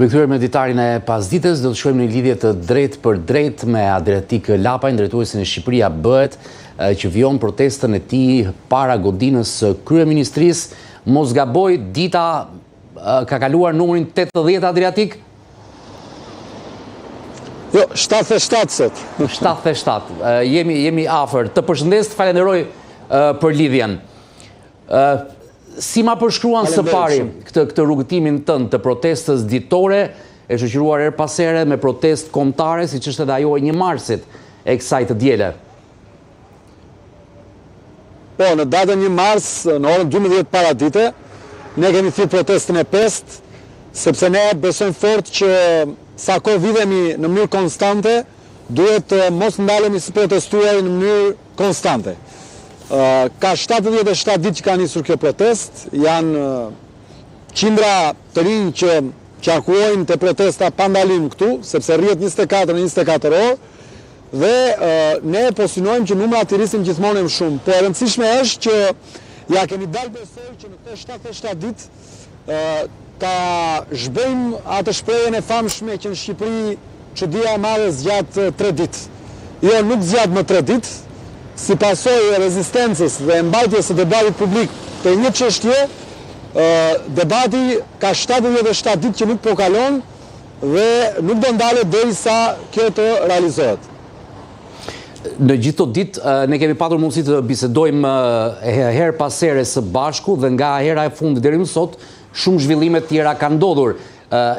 Rikthyer me ditarin e pasdites, do të shkojmë në lidhje të drejtë për drejtë me Adriatik Lapaj, drejtuesin e Shqipëria Bëhet, që vijon protestën e tij para godinës së kryeministrisë. Mos gaboj, dita ka kaluar numrin 80 Adriatik? Jo, 77 sot. 77. Jemi afër. Të përshëndes, të falenderoj për lidhjen. Si ma përshkruan së pari këtë rrugëtimin tënd të protestës ditore, e shoqëruar her pas here me protestë kombëtare, siç është edhe ajo e 1 marsit e kësaj të diele? Po, në datën 1 mars, në orën 12 paradite, ne kemi thirrë protestën e 5, sepse ne besojmë fort që sa kohë vjedhemi në mënyrë konstante, duhet mos ndalemi së protestuari në mënyrë konstante. Ka 77 ditë që ka nisur kjo protest, janë qindra të rinj që qarkullojnë të protesta pa ndalim këtu, sepse rrjet 24 në 24 orë, dhe ne po synojmë që numrat i rrisin gjithmonë më shumë. Po e rëndësishme është që ja kemi dalë besoj që në këto 77 ditë ta zhbëjmë atë shprehjen e famshme që në Shqipëri çudia e madhe zgjat 3 ditë. Jo, nuk zgjat më 3 ditë. Si pasojë e rezistencës dhe mbajtjes së debatit publik për një çështje, debati ka 77 ditë që nuk po kalon dhe nuk do ndalet derisa kjo të realizohet. Në gjithë të ditë ne kemi patur mundësi të bisedojmë her pas here së bashku dhe nga hera e fundit deri më sot shumë zhvillime të tjera kanë ndodhur.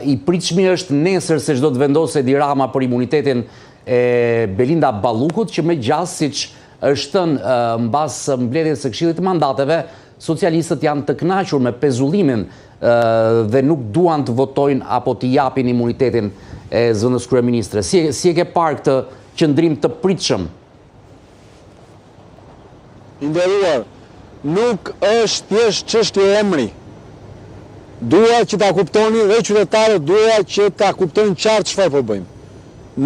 I pritshmi është nesër se çdo të vendosë Edi Rama për imunitetin e Belinda Ballukut, që me gjas siç është thënë mbas mbledhjes së Këshillit të Mandateve, socialistët janë të kënaqur me pezullimin dhe nuk duan të votojnë apo të japin imunitetin e zënës kryeministre. Si e ke parë këtë qëndrim të pritshëm? Nderuar, nuk është thjesht çështje e emri. Dua që ta kuptoni dhe qytetarët dua që ta kuptojnë qartë çfarë po bëjmë.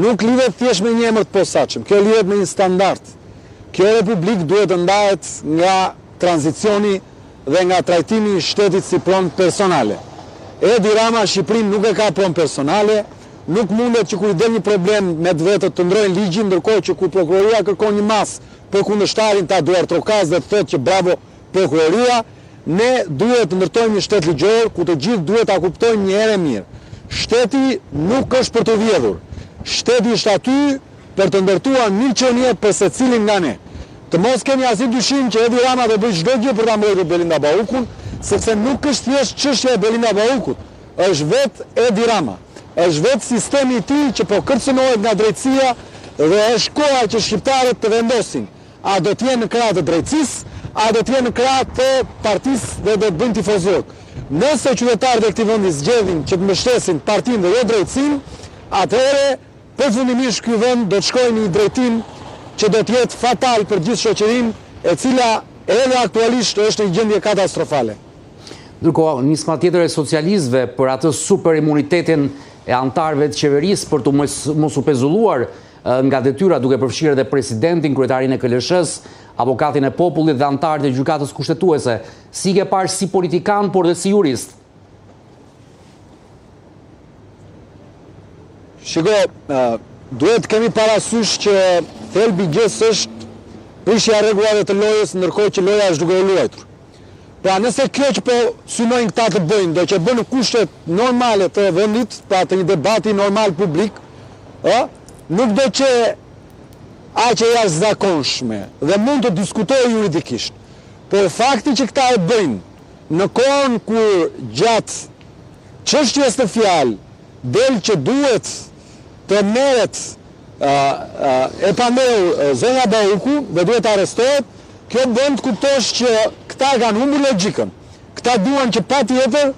Nuk lidhet thjesht me një emër të posaçëm, kjo lidhet me një standard. Kjo republik duhet të ndahet nga tranzicioni dhe nga trajtimi i shtetit si pronë personale. Edi Rama Shqipërinë nuk e ka pronë personale, nuk mundet që kur i del një problem me të vetët të ndrojnë ligjin, ndërkohë që kur prokuroria kërkon një mas për kundërshtarin ta duar trokas dhe të thotë që bravo prokuroria, ne duhet të ndërtojmë një shtet ligjor ku të gjithë duhet ta kuptojnë një herë mirë. Shteti nuk është për të vjedhur. Shteti është aty për të ndërtuar një qenie për secilin nga ne. Të mos keni asnjë dyshim që Edi Rama do bëj çdo gjë për ta mbrojtur Belinda Ballukun, sepse nuk është thjesht çështja e Belinda Ballukut, është vetë Edi Rama. Është vetë sistemi i tij që po kërcënohet nga drejtësia dhe është koha që shqiptarët të vendosin a do të jenë në krah të drejtësisë, a do të jenë në krah të partisë dhe do të bëjnë tifozlok. Nëse qytetarët e këtij vendi zgjedhin që të mbështesin partinë dhe jo drejtësinë, atëherë përfundimisht ky vend do të shkojë në një drejtim që do të jetë fatal për gjithë shoqërinë, e cila edhe aktualisht është në gjendje katastrofale. Ndërkohë, nisma tjetër e socialistëve për atë super imunitetin e antarëve të qeverisë për të mos u pezulluar nga detyra, duke përfshirë edhe presidentin, kryetarin e KLSH-s, avokatin e popullit dhe antarët e gjykatës kushtetuese. Si ke parë si politikan, por dhe si jurist? Shiko, duhet kemi parasysh që thelbi gjës është prishja e rregullave të lojës, ndërkohë që loja është duke u luajtur. Pra nëse kjo që po synojnë këta të bëjnë, do që bënë kushtet normale të vendit, pra të një debati normal publik, nuk do që aqe jashtëzakonshme dhe mund të diskutojë juridikisht. Por fakti që këta e bëjnë në kohën kur gjatë çështjes të fjalë del që duhet të merret e paneu zonja Balluku dhe duhet arrestohet, kjo bën të kuptosh që këta kanë humbur logjikën. Këta duan që patjetër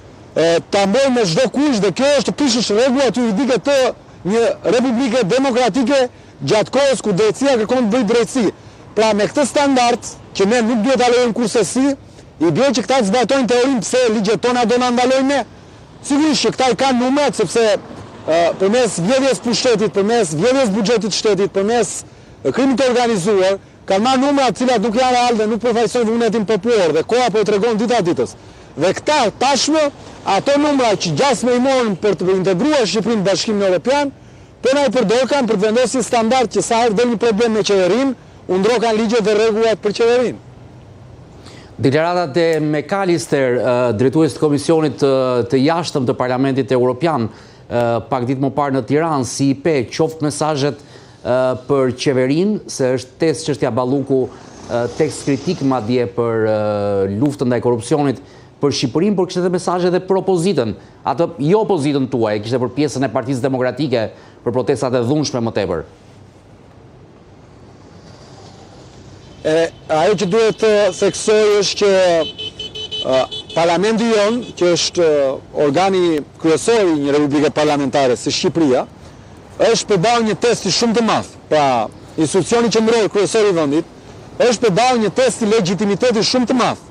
ta mbojnë me çdo kusht dhe kjo është prishësh rregullat juridike të një republike demokratike gjatë kohës ku drejtësia kërkon të bëjë drejtësi. Pra me këtë standard që ne nuk duhet ta lejojmë kurrësi, i bën që këta të zbatojnë teorinë pse ligjet tona do na ndalojnë ne. Sigurisht që këta i kanë numrat sepse përmes vjedhjes pushtetit, përmes vjedhjes buxhetit shtetit, përmes krimit të organizuar, kanë marrë numra të cilat nuk janë real dhe nuk përfaqësojnë vullnetin popullor dhe koha po i tregon dita ditës. Dhe këta tashmë ato numra që gjasme i morën për të integruar Shqipërinë në Bashkimin Evropian, po na i përdorkan për të vendosur standard që sa herë del një problem me qeverinë, u ndrokan ligjet dhe rregullat për qeverinë. Deklaratat e McAllister, drejtues të Komisionit të Jashtëm të Parlamentit Evropian, pak ditë më parë në Tiranë, si i pe qoftë mesazhet për qeverinë, se është test çështja Balluku, tekst kritik madje për luftën ndaj korrupsionit për Shqipërinë, por kishte mesazhe edhe për opozitën, atë jo opozitën tuaj, kishte për pjesën e Partisë Demokratike për protestat e dhunshme më tepër. Ajo që duhet të theksoj është që Parlamenti jonë, që është organi kryesor i një republike parlamentare si Shqipëria, është përballë një testi shumë të madh. Pra, institucioni qendror kryesor i vendit është përballë një testi legitimiteti shumë të madh.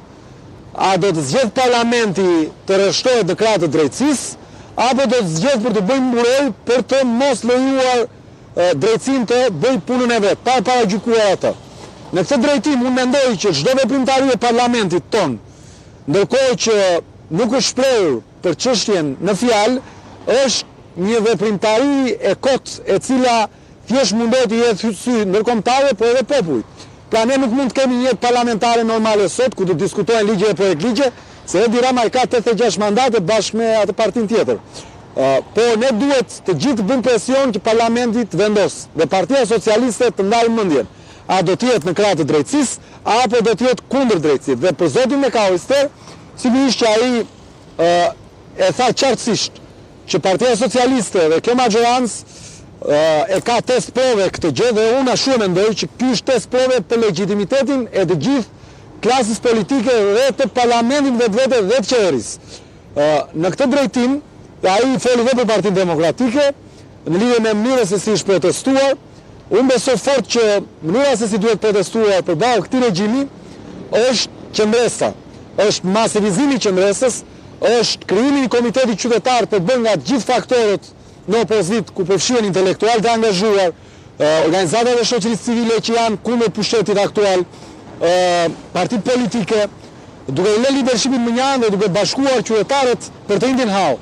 A do të zgjedh Parlamenti të rreshtojë dekretat të drejtësisë, apo do të zgjedh për të bëjë mburoj për të mos lejuar drejtësinë të bëjë punën e vet, pa paragjykuar atë. Në këtë drejtim, unë mendoj që çdo veprimtari e Parlamentit ton, ndërkohë që nuk është shprehur për çështjen në fjalë, është një veprimtari e kotë e cila thjesht mundohet të jetë sy ndërkombëtare, por edhe popullit. Pra ne nuk mund të kemi një jetë parlamentare normale sot, ku të diskutojnë ligje e projekt ligje, se Edi Rama ka 86 mandate bashkë me atë partinë tjetër. Por ne duhet të gjithë të bëjmë presion që Parlamenti të vendosë dhe Partia Socialiste të ndajë mendjen. A do të jetë në krah të drejtësisë, apo do të jetë kundër drejtësisë. Dhe për zotin McAllister, sigurisht që ai e tha qartësisht që Partia Socialiste dhe kjo majorancë e ka test prove këtë gjë, dhe unë ashtu e mendoj që ky është test prove për legitimitetin e të gjithë klasës politike dhe të Parlamentit vetvete dhe të qeverisë. Në këtë drejtim, ai foli edhe për Partinë Demokratike në lidhje me mënyrën se si është protestuar. Unë besoj fort që mënyra se si duhet protestuar përballë këtij regjimi është qendresa, është masivizimi i qendresës, është krijimi i një komiteti qytetar për bërë nga të gjithë faktorët në opozitë, ku përfshihen intelektualë të angazhuar, organizatat e shoqërisë civile që janë kundër pushtetit aktual, partitë politike, duke i lënë lidershipin më njanë dhe duke bashkuar qytetarët për të njëjtin hall.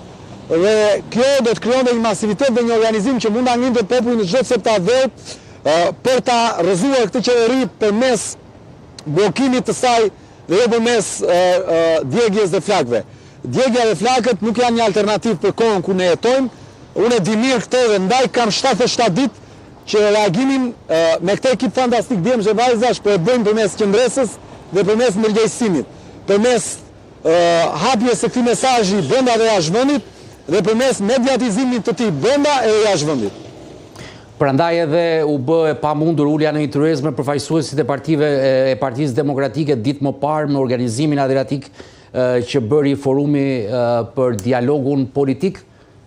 Dhe kjo do të krijonte një masivitet dhe një organizim që mund ta ngjilte popullin në çdo septadhë për ta rrëzuar këtë qeveri përmes bllokimit të saj dhe jo përmes djegjes dhe flakëve. Djegja dhe flakët nuk janë një alternativë për kohën ku ne jetojmë. Unë e di mirë këtë dhe ndaj kam 77 ditë që reagimin me këtë ekip fantastik djemsh e vajzash po e bëjmë përmes qendresës dhe përmes ndërgjegjësimit, përmes hapjes së këtij mesazhi brenda dhe jashtë vendit dhe përmes mediatizimit të tij brenda e jashtë vendit. Prandaj edhe u bë e pamundur ulja në një tyrezë me përfaqësuesit e Partisë Demokratike ditë më parë me organizimin adriatik që bëri forumi për dialogun politik,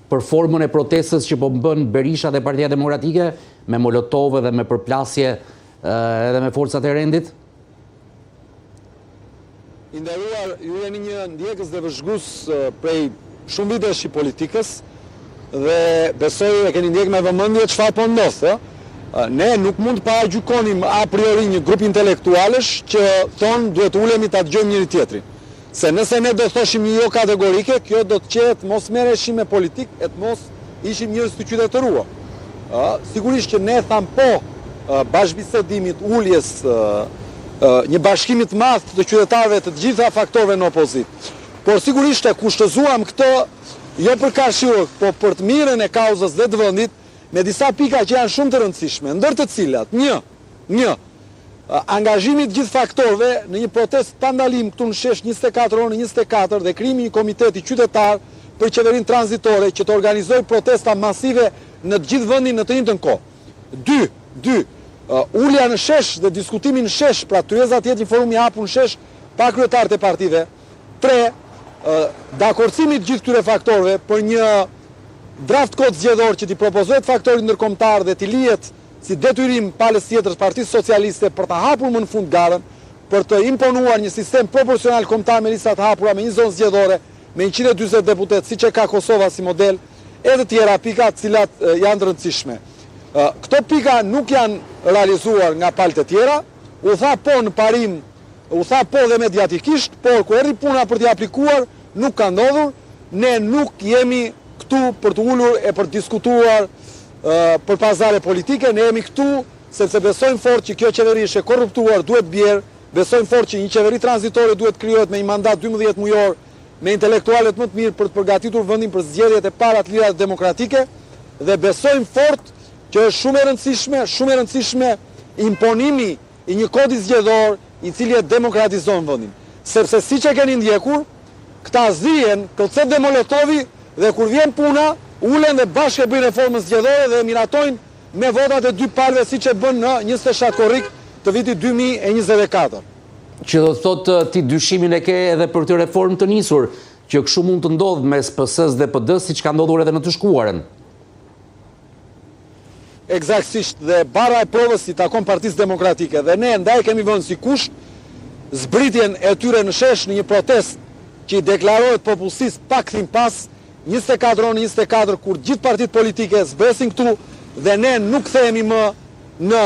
për formën e protestës që po bën Berisha dhe Partia Demokratike me molotov dhe me përplasje edhe me forcat e rendit? I nderuar, ju jeni një ndjekës dhe vëzhgues prej shumë vitesh i politikës dhe besoj e keni ndjek me vëmendje çfarë po ndodh, Ne nuk mund të paragjykonim a priori një grup intelektualesh që thonë duhet ulemi ta dëgjojmë njëri tjetrin. Se nëse ne do thoshim një jo kategorike, kjo do të qetë mos merreshim me politik, e të mos ishim njerëz të qytetëruar. Sigurisht që ne tham po bashkëbisedimit, uljes, një bashkimit të madh të qytetarëve të gjitha faktorëve në opozitë. Por sigurisht e kushtëzuam këtë jo për kashur, po për të mirën e kauzës dhe të vendit, me disa pika që janë shumë të rëndësishme, ndër të cilat, një, angazhimi të gjithë faktorëve në një protestë pa ndalim këtu në shesh 24 orë në 24 dhe krijimi një komiteti qytetar për qeverinë tranzitore që të organizojë protesta masive në të gjithë vendin në të njëjtën kohë. 2, ulja në shesh dhe diskutimi në shesh, pra tyreza të jetë një forum i hapur në shesh pa kryetarët e partive. 3, dakordësimi të gjithë këtyre faktorëve për një draft kod zgjedhor që t'i propozohet faktorit ndërkombëtar dhe t'i lihet si detyrim palës tjetër Partisë Socialiste për të hapur më në fund garën, për të imponuar një sistem proporcional kombëtar me lista të hapura me një zonë zgjedhore me 140 deputet, siç e ka Kosova si model, edhe tjera pika të cilat janë të rëndësishme. Këto pika nuk janë realizuar nga palët e tjera, u tha po në parim, u tha po dhe mediatikisht, por ku erdhi puna për t'i aplikuar, nuk ka ndodhur. ne nuk jemi këtu për të ullur e për të diskutuar për pazare politike, ne jemi këtu sepse besojmë fort që kjo qeveri është e korruptuar, duhet bjerë, besojmë fort që një qeveri tranzitore duhet krijohet me një mandat 12 mujor, me intelektualet më të mirë për të përgatitur vendin për zgjedhjet e para të lira demokratike, dhe besojmë fort që është shumë e rëndësishme imponimi i një kodi zgjedhor i cili e demokratizon vendin. Sepse siç e keni ndjekur, këta zihen kërcet dhe Molotovi dhe kur vjen puna, ulen dhe bashkë e bëjnë reformën zgjedhore dhe miratojnë me votat e dy palëve siç e bën në 27 korrik të vitit 2024. Që do të thotë ti dyshimin e ke edhe për këtë reformë të nisur, që kështu mund të ndodhë mes PS-s dhe PD-s siç ka ndodhur edhe në të shkuarën. Eksaktësisht, dhe bara e provës i takon Partisë Demokratike dhe ne ndaj kemi vënë si kusht zbritjen e tyre në shesh në një protestë që i deklarohet popullsisë pak thim pas 24 kur gjithë partitë politike zbresin këtu dhe ne nuk kthehemi më në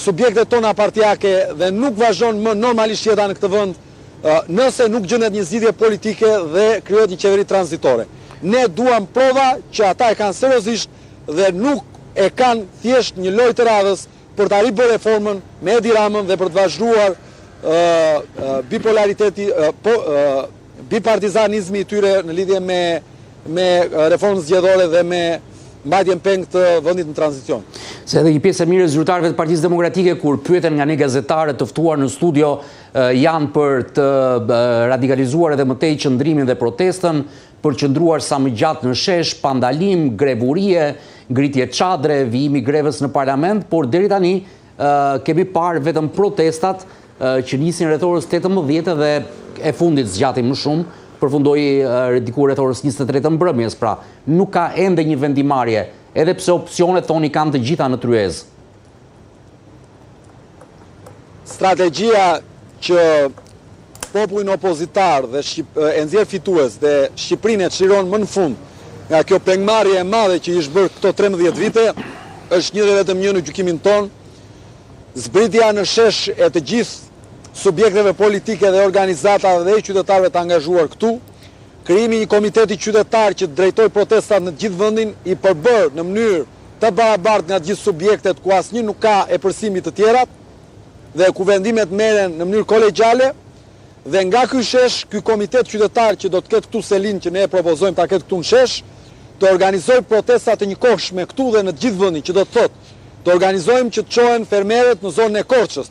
subjektet tona partijake dhe nuk vazhdon më normalisht jeta në këtë vend nëse nuk gjendet një zgjidhje politike dhe krijohet një qeveri tranzitore. Ne duam prova që ata e kanë seriozisht dhe nuk e kanë thjesht një lojë të radhës për të arritur reformën me Edi Ramën dhe për të vazhduar bipolariteti, bipartizanizmi i tyre në lidhje me reformën zgjedhore dhe me mbajtjen peng të vendit në tranzicion. Se edhe një pjesë e mirë e zyrtarëve të Partisë Demokratike kur pyeten nga ne gazetarë të ftuar në studio janë për të radikalizuar edhe më tej qëndrimin dhe protestën, për qëndruar sa më gjatë në shesh, pandalim, grevurie, ngritje çadre, vijimi greves në parlament, por deri tani kemi parë vetëm protestat që nisin rreth orës 18 dhe e fundit zgjati më shumë, përfundoi diku rreth orës 23 mbrëmjes, pra nuk ka ende një vendimarrje, edhe pse opsionet thoni kanë të gjitha në tryezë. Strategjia që popullin opozitar dhe e nxjerr fitues dhe Shqipërinë e çliron më në fund nga kjo pengmarrje e madhe që i është bërë këto 13 vite, është një dhe vetëm një në gjykimin ton, zbritja në shesh e të gjithë subjekteve politike dhe organizata dhe qytetarëve të angazhuar këtu, krijimi një komiteti qytetar që drejtoj protestat në gjithë vendin, i përbërë në mënyrë të barabartë nga gjithë subjektet ku asnjë nuk ka e përsimit të tjerat dhe ku vendimet merren në mënyrë kolegjiale, dhe nga ky shesh, ky komitet qytetar që do të ketë këtu selin që ne e propozojmë ta ketë këtu në shesh, të organizojë protesta të njëkohshme këtu dhe në të gjithë vendin, që do të thotë të organizojmë që të çohen fermerët në zonën e Korçës,